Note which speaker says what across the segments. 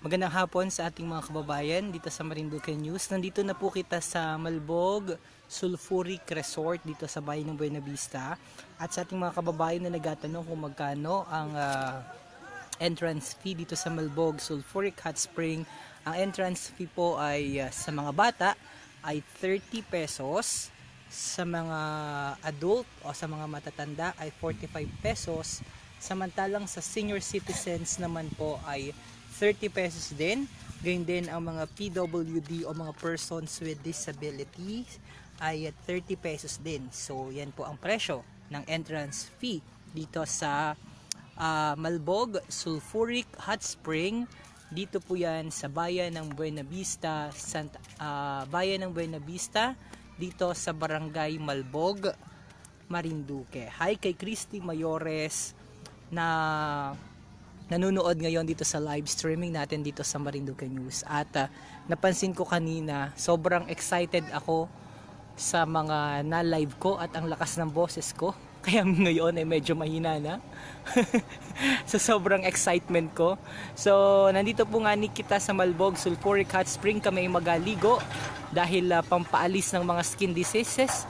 Speaker 1: Magandang hapon sa ating mga kababayan dito sa Marinduque News. Nandito na po kita sa Malbog Sulfuric Resort dito sa bayan ng Buena Vista. At sa ating mga kababayan na nagtatanong kung magkano ang entrance fee dito sa Malbog Sulfuric Hot Spring. Ang entrance fee po ay sa mga bata ay 30 pesos. Sa mga adult o sa mga matatanda ay 45 pesos. Samantalang sa senior citizens naman po ay 30 pesos din. Ganyan din ang mga PWD o mga persons with disabilities ay 30 pesos din. So yan po ang presyo ng entrance fee dito sa Malbog Sulfuric Hot Spring. Dito po yan sa bayan ng Buena Vista, bayan ng Buena Vista, dito sa Barangay Malbog, Marinduque. Hi kay Christy Mayores na nanonood ngayon dito sa live streaming natin dito sa Marinduque News. At napansin ko kanina, sobrang excited ako sa mga na-live ko at ang lakas ng boses ko. Kaya ngayon ay medyo mahina na. Sa sobrang excitement ko. So, nandito po nga ni kita sa Malbog Sulfuric Hot Spring. Kami ay magaligo dahil pampaalis ng mga skin diseases.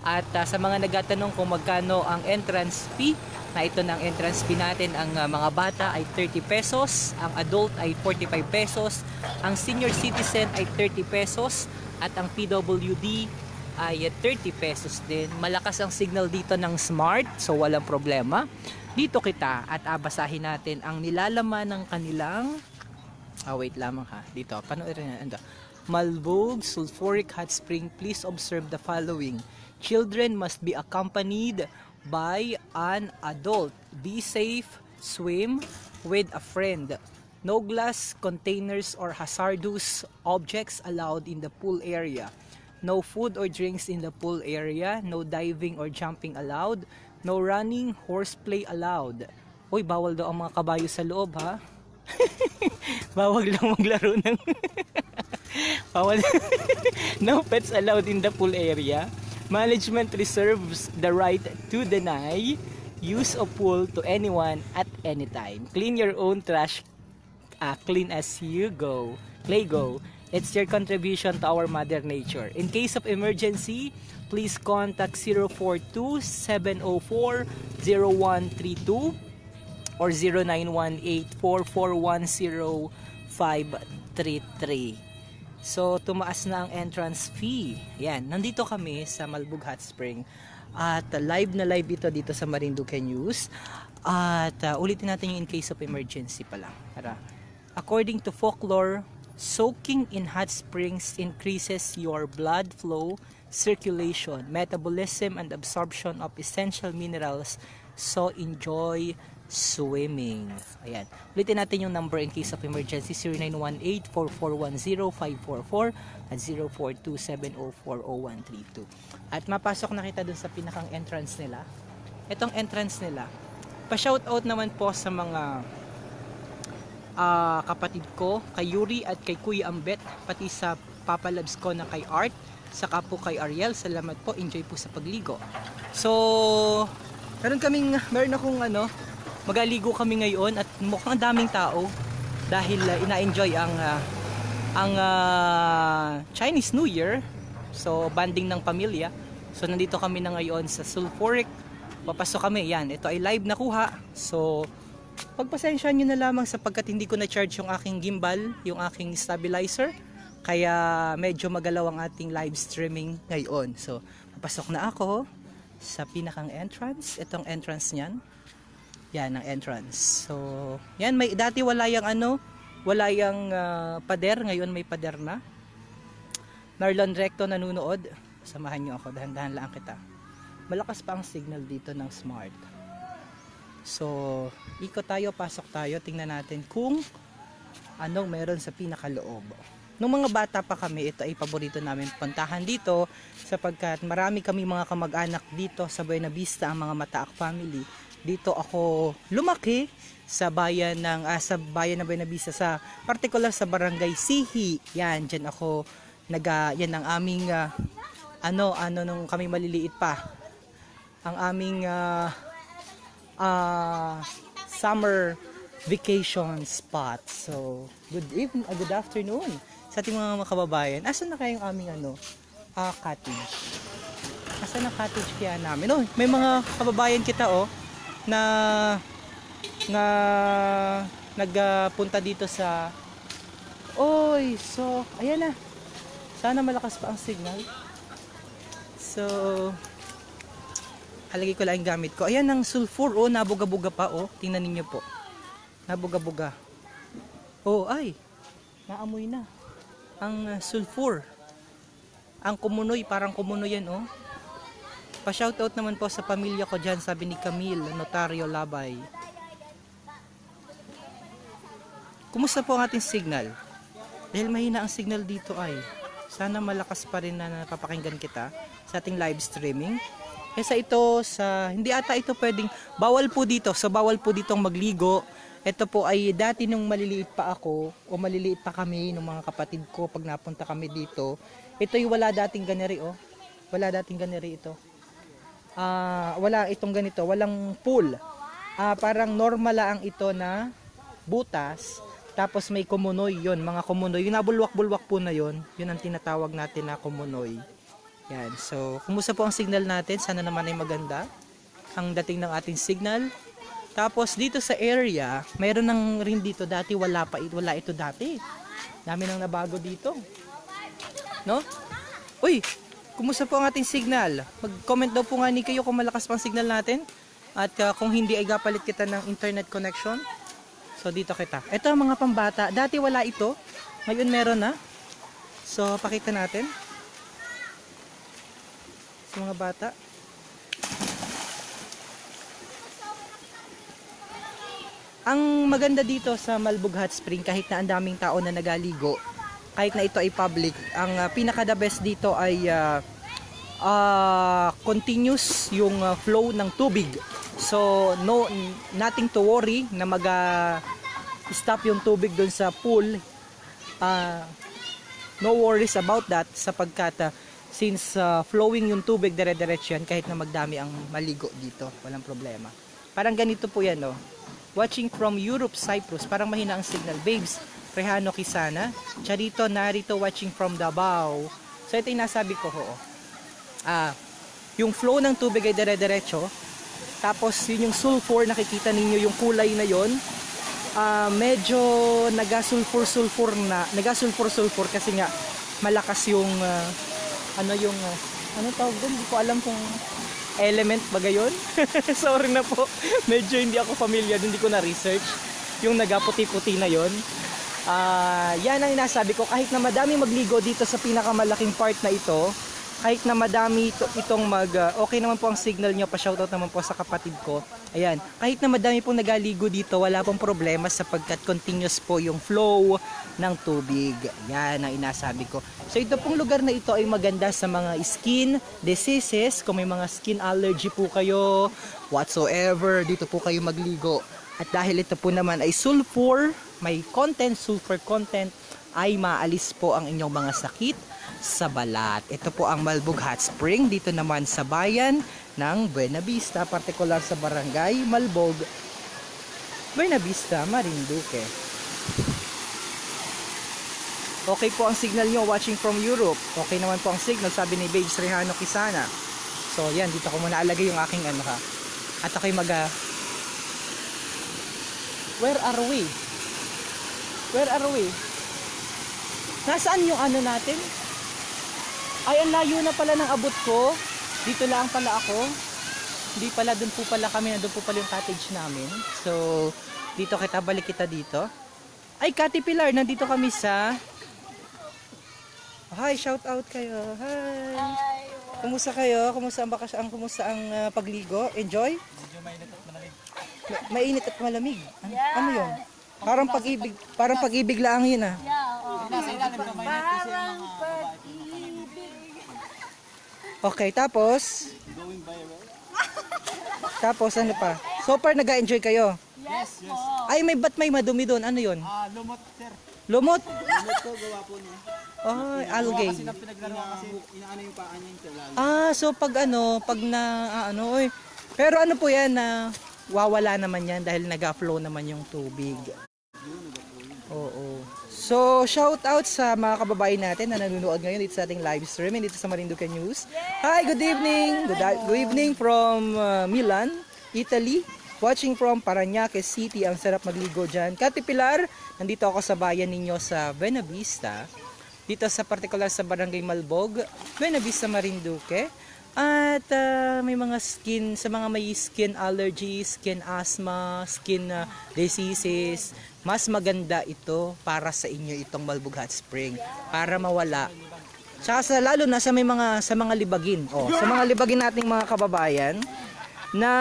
Speaker 1: At sa mga nagtatanong kung magkano ang entrance fee, na ito ng entrance fee natin, ang mga bata ay 30 pesos, ang adult ay 45 pesos, ang senior citizen ay 30 pesos, at ang PWD ay 30 pesos din. Malakas ang signal dito ng Smart, so walang problema. Dito kita at basahin natin ang nilalaman ng kanilang wait lamang ha. Dito, panoorin na. Malbog Sulfuric Hot Spring, please observe the following. Children must be accompanied by an adult. Be safe, swim with a friend. No glass containers or hazardous objects allowed in the pool area. No food or drinks in the pool area. No diving or jumping allowed. No running, horseplay allowed. Uy, bawal daw ang mga kabayo sa loob ha. Bawal lang maglaro ng bawal. No pets allowed in the pool area. Management reserves the right to deny use of pool to anyone at any time. Clean your own trash. Clean as you go. Play go. It's your contribution to our Mother Nature. In case of emergency, please contact 042-704-0132 or 0918-4410533. So, tumaas na ang entrance fee. Yan, nandito kami sa Malbog Hot Spring. At live na live ito dito sa Marinduque News. At ulitin natin yung in case of emergency pala. According to folklore, soaking in hot springs increases your blood flow, circulation, metabolism, and absorption of essential minerals. So, enjoy swimming. Ayan. Ulitin natin yung number in case of emergency, 0918-4410-544 at 042-704-0132. At mapasok na kita dun sa pinakang entrance nila. Itong entrance nila, pa-shoutout naman po sa mga kapatid ko, kay Yuri at kay Kuya Ambet, pati sa Papa Labs ko na kay Art, saka po kay Ariel. Salamat po, enjoy po sa pagligo. So, meron akong magaligo kami ngayon at mukhang daming tao dahil ina-enjoy ang Chinese New Year. So, banding ng pamilya. So, nandito kami na ngayon sa Sulfuric. Papasok kami, yan. Ito ay live na kuha. So, pagpasensya nyo na lamang sapagkat hindi ko na-charge yung aking gimbal, yung aking stabilizer. Kaya medyo magalaw ang ating live streaming ngayon. So, papasok na ako sa pinakang entrance. Itong entrance niyan. Yan ang entrance. So, yan, dati wala yung pader, ngayon may pader na. Marlon Recto nanunood. Samahan nyo ako, dahan-dahan lang kita. Malakas pa ang signal dito ng Smart. So, ikot tayo, pasok tayo, tingnan natin kung anong meron sa pinakaloob. Nung mga bata pa kami, ito ay paborito namin puntahan dito sapagkat marami kami mga kamag-anak dito sa Buena Vista, ang mga Mataak family. Dito ako lumaki sa bayan ng Buena Vista, sa particular sa Barangay Sihi. Yan, diyan ako yan ang aming nung kami maliliit pa. Ang aming summer vacation spot. So, good afternoon sa ating mga kababayan. Asan na kayong aming cottage? Asan ang cottage kaya namin? Oh, may mga kababayan kita na nagpunta dito sa so ayan na. Sana malakas pa ang signal. So, halagay ko lang yung gamit ko. Ayan ang sulfur, nabuga-buga pa, tingnan niyo po. Nabuga-buga. Naamoy na. Ang sulfur. Ang kumunoy, parang kumunoy yan, Pa-shoutout naman po sa pamilya ko dyan, sabi ni Camille Notario Labay. Kumusta po ang ating signal? Dahil mahina ang signal dito sana malakas pa rin na napapakinggan kita sa ating live streaming. Hindi ata ito pwedeng, bawal po dito ditong magligo. Ito po ay dati nung maliliit pa ako o maliliit pa kami nung mga kapatid ko pag napunta kami dito. Ito ay wala dating ganeri Wala dating ganeri ito. Wala itong ganito, walang pool. Parang normal lang ito na butas. Tapos may kumunoy yon, mga kumunoy. Yung nabulwak-bulwak po na yon, yun ang tinatawag natin na kumunoy. Yan. So, kumusta po ang signal natin? Sana naman ay maganda ang dating ng ating signal. Tapos dito sa area, mayroon nang rin dito dati wala ito dati. Dami nang nabago dito. No? Uy, kumusta po ang ating signal? Mag-comment daw po nga ni kayo kung malakas pang signal natin. At kung hindi ay gapalit kita ng internet connection. So dito kita. Ito ang mga pambata. Dati wala ito. Ngayon meron na. So pakita natin. Sa mga bata. Ang maganda dito sa Malbog Hot Spring, kahit na ang daming tao na nagaligo, kahit na ito ay public, ang pinaka-the best dito ay continuous yung flow ng tubig. So nothing to worry na stop yung tubig doon sa pool. No worries about that sapagkat since flowing yung tubig dire-diretso yan, kahit na magdami ang maligo dito, walang problema. Parang ganito po yan, watching from Europe, Cyprus. Parang mahina ang signal. Babes Rehano Kisana, Charito narito watching from Davao. So ito yung nasabi ko yung flow ng tubig ay dire-diretso. Tapos yun yung sulfur, nakikita ninyo yung kulay na yon. Medyo nagasulfur kasi nga malakas yung ano tawag doon, hindi ko alam kung element ba gayon. Sorry na po, medyo hindi ako familiar, hindi ko na research yung nagaputi-puti na yon. Yan ang nasabi ko, kahit na madami magligo dito sa pinakamalaking part na ito, kahit na madami itong okay naman po ang signal nyo, pa-shoutout naman po sa kapatid ko. Ayan, kahit na madami pong nagaligo dito, wala pong problema sapagkat continuous po yung flow ng tubig. Ayan ang inasabi ko. So ito pong lugar na ito ay maganda sa mga skin diseases. Kung may mga skin allergy po kayo, whatsoever, dito po kayo magligo. At dahil ito po naman ay sulfur, may sulfur content, ay maalis po ang inyong mga sakit sa balat. Ito po ang Malbog Hot Spring dito naman sa bayan ng Buena Vista, partikular sa barangay Malbog, Buena Vista, Marinduque. Okay po ang signal nyo watching from Europe. Okay naman po ang signal, sabi ni Babes Rehano Kisana. So yan, dito ko muna alagay yung aking at ako'y where are we? Nasaan yung natin? Ay, ang layo na pala ng abot ko. Dito lang pala ako. Hindi pala, doon po pala kami. Doon po pala yung cottage namin. So, balik kita dito. Ay, Kati Pilar, nandito kami sa... Hi, shout out kayo. Hi. Kumusta kayo? Kumusta ang bakasyon? Kumusta ang pagligo? Enjoy? Medyo mainit at malamig. Mainit at malamig? Ano yun? Parang pag-ibig lang yun
Speaker 2: Yeah, nasa ilalim ka mainit kasi ang mga
Speaker 1: okay, tapos?
Speaker 2: going viral.
Speaker 1: Tapos ano pa? So far nag-enjoy kayo?
Speaker 2: Yes.
Speaker 1: Ay, ba't may madumi doon? Ano yun?
Speaker 2: Lumot, sir.
Speaker 1: Lumot?
Speaker 2: Lumot ko, gawa po niya.
Speaker 1: Ay, algae.
Speaker 2: Kasi nang pinaglaruan kasi inaano yung paa niya yung lalo.
Speaker 1: So pag Pero ano po yan wawala naman yan dahil nag-flow naman yung tubig. Oo. So, shout out sa mga kababayan natin na nanonood ngayon dito sa ating live stream dito sa Marinduque News. Hi, good evening! Good evening from Milan, Italy. Watching from Parañaque City. Ang sarap magligo dyan. Kati Pilar, nandito ako sa bayan ninyo sa Buena Vista. Dito sa particular sa Barangay Malbog, Buena Vista, Marinduque. At may mga sa mga may skin allergies, skin asthma, skin diseases, mas maganda ito para sa inyo itong Malbog Hot Spring para mawala. Tsaka lalo na sa mga libagin. Oh, sa mga libagin nating mga kababayan na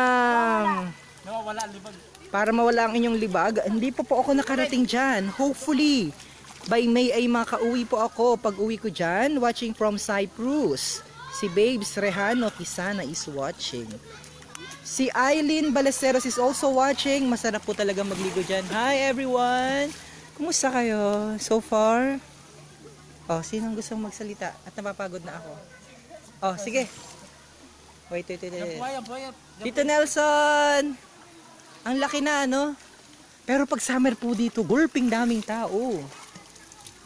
Speaker 1: para mawala ang inyong libag. Hindi po ako nakarating diyan. Hopefully by May ay makauwi po ako pag uwi ko diyan, watching from Cyprus. Si Babes Rehano Kisana is watching. Si Eileen Ballesteros is also watching. Masarap po talaga magligo dyan. Hi everyone! Kumusta kayo so far? Oh, sinong gustong magsalita? At napapagod na ako. Oh, sige. Wait. Tito Nelson! Ang laki na, no? Pero pag summer po dito, gulping daming tao.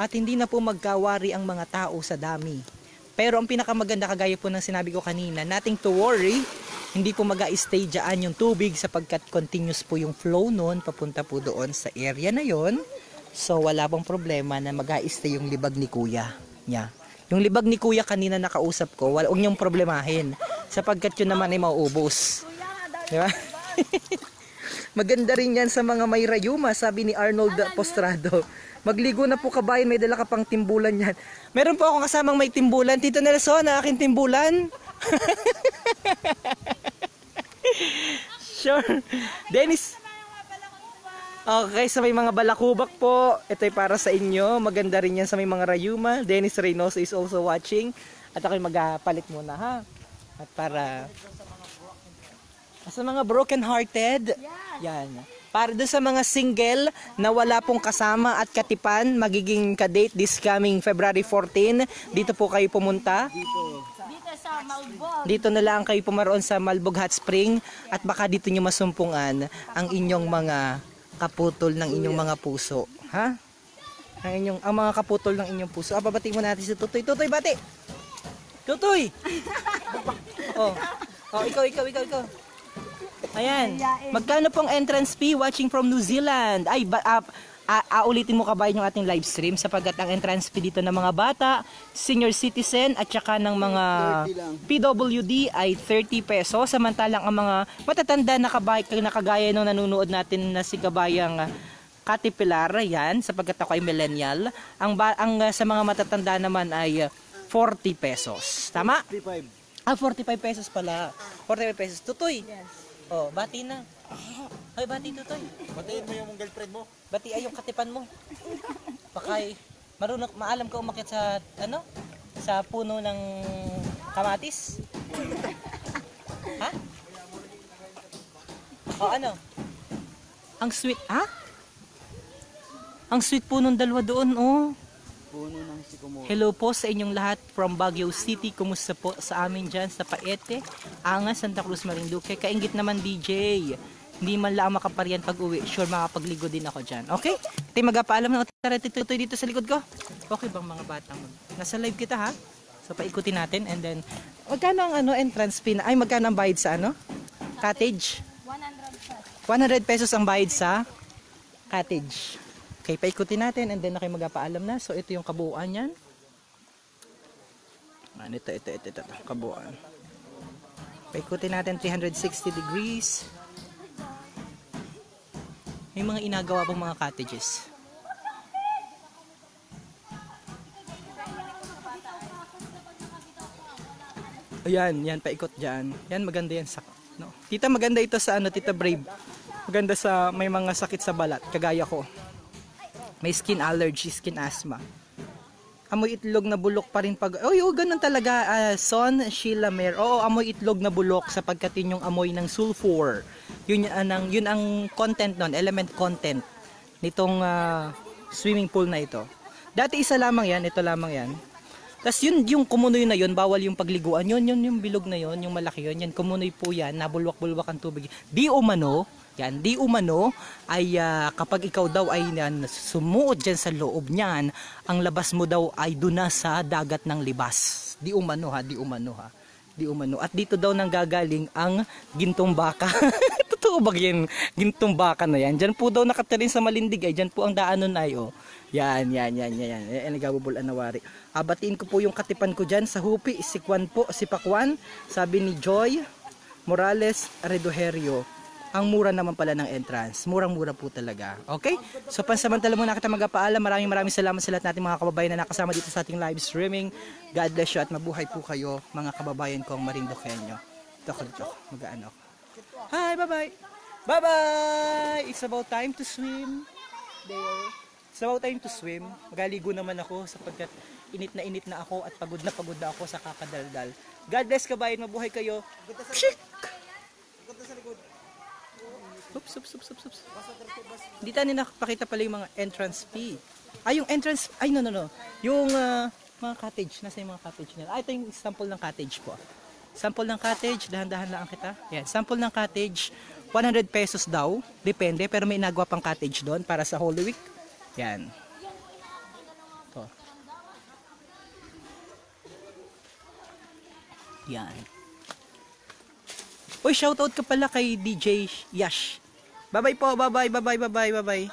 Speaker 1: At hindi na po magkawari ang mga tao sa dami. Pero ang pinakamaganda kagaya po ng sinabi ko kanina, nothing to worry, hindi po mag-a-stay dyan yung tubig sapagkat continuous po yung flow nun papunta po doon sa area na yon. So wala pong problema na mag-a-stay yung libag ni Kuya. Yeah. Yung libag ni Kuya kanina nakausap ko, huwag niyong problemahin sapagkat yun naman ay mauubos. Di ba? Maganda rin yan sa mga may rayuma, sabi ni Arnold Postrado. Magligo na po kabayan, may dala ka pang timbulan yan. Meron po akong kasamang may timbulan. Tito Nelson, na aking timbulan. Sure. Dennis. Okay, sa may mga balakubak po, ito ay para sa inyo. Maganda rin yan sa may mga rayuma. Dennis Reynoso is also watching. At ako'y magpalit muna ha. At para sa mga broken hearted, yan. Para doon sa mga single na wala pong kasama at katipan, magiging ka-date this coming February 14. Dito po kayo pumunta.
Speaker 3: Dito sa Malbog.
Speaker 1: Dito na lang kayo pumaroon sa Malbog Hot Spring at baka dito nyo masumpungan ang inyong mga kaputol ng inyong mga puso. Ha? Ang mga kaputol ng inyong puso. Babati mo natin si Tutoy. Tutoy, bati! Tutoy! Oh, ikaw. Ayan. Magkano pong entrance fee watching from New Zealand? Ay, ulitin mo kabayan yung ating live stream sapagkat ang entrance fee dito ng mga bata, senior citizen at saka ng mga PWD ay 30 pesos. Samantalang ang mga matatanda na kagaya nung nanonood natin na si kabayang Kati Pilar, yan, sapagkat ako ay millennial. Ang sa mga matatanda naman ay 40 pesos. Tama?
Speaker 2: 35.
Speaker 1: 45 pesos pala. 45 pesos. Tutoy.
Speaker 3: Yes.
Speaker 1: Oh, bati na. Hoy, bati Tutoy.
Speaker 2: Batiin mo yung girlfriend mo.
Speaker 1: Bati ay yung katipan mo. Baka maalam ka umakyat sa sa puno ng kamatis. Ha? O ano? Ang sweet, ha? Ang sweet po nung dalawa doon, oh.
Speaker 2: Puno ng sikomoro.
Speaker 1: Hello po sa inyong lahat from Baguio City. Kumusta po sa amin dyan sa Paete, Angas, Santa Cruz, Marinduque. Kaingit naman DJ. Hindi man lang makaparian pag uwi. Sure makapagligo din ako dyan. Okay? Tayo magpaalam na. Tara, Tutoy dito sa likod ko. Okay bang mga batang? Nasa live kita ha? So paikutin natin and then magkano ang entrance fee na? Ay magkano ang bayad sa cottage? 100 pesos ang bayad sa cottage. Okay, paikutin natin and then na kayo magpaalam na. So ito yung kabuuan yan. Ito, kabuuan. Paikutin natin 360 degrees. May mga inagawa pong mga cottages. Ayan, yan paikot dyan. Yan maganda yan sa Tita, maganda ito sa Tita Brave. Maganda sa may mga sakit sa balat kagaya ko. May skin allergy, skin asthma. Amoy itlog na bulok pa rin pag... ganun talaga. Son Sheila Mer. Oo, amoy itlog na bulok sapagkat yun yung amoy ng sulfur. Yun ang content nun, element content nitong swimming pool na ito. Dati isa lamang yan, ito lamang yan. Tas yun, yung kumunoy na yun, bawal yung pagliguan. Yun, yung bilog na yun, yung malaki yun. Yan, kumunoy po yan, nabulwak-bulwak ang tubig. Di umano ay kapag ikaw daw ay sumuot dyan sa loob niyan, ang labas mo daw ay duna sa dagat ng libas. Di umano ha. At dito daw nang gagaling ang gintong baka. Totoo ba yan? Gintong baka na yan. Diyan po daw nakatirin sa Malindig ay. Diyan po ang daanon ay oh. Yan. Nagabubulan na wari. Batiin ko po yung katipan ko dyan sa Hupi. Si Kwan po, si Pakwan. Sabi ni Joy Morales Redoherio. Ang mura naman pala ng entrance. Murang-mura po talaga. Okay? So pansamantala muna kita magpaalam. Maraming salamat sa lahat nating mga kababayan na nakasama dito sa ating live streaming. God bless you at mabuhay po kayo mga kababayan kong Marinduqueño. Ito ko. Mag-ano. Hi, bye-bye. Bye-bye! It's about time to swim. There. It's about time to swim. Magaligo naman ako sapagkat init na ako at pagod na ako sa kakadaldal. God bless kabayan. Mabuhay kayo. Pshik! Oops. Hindi tayo nakapakita pala yung mga entrance fee. Yung entrance, no. Yung mga cottage, nasa yung mga cottage nila. Ito yung sample ng cottage po. Sample ng cottage, dahan-dahan lang kita. Yan, sample ng cottage, 100 pesos daw. Depende, pero may inagawa pang cottage doon para sa Holy Week. Yan. Ito. Yan. Uy, shoutout ka pala kay DJ Yash. Bye-bye po, bye-bye.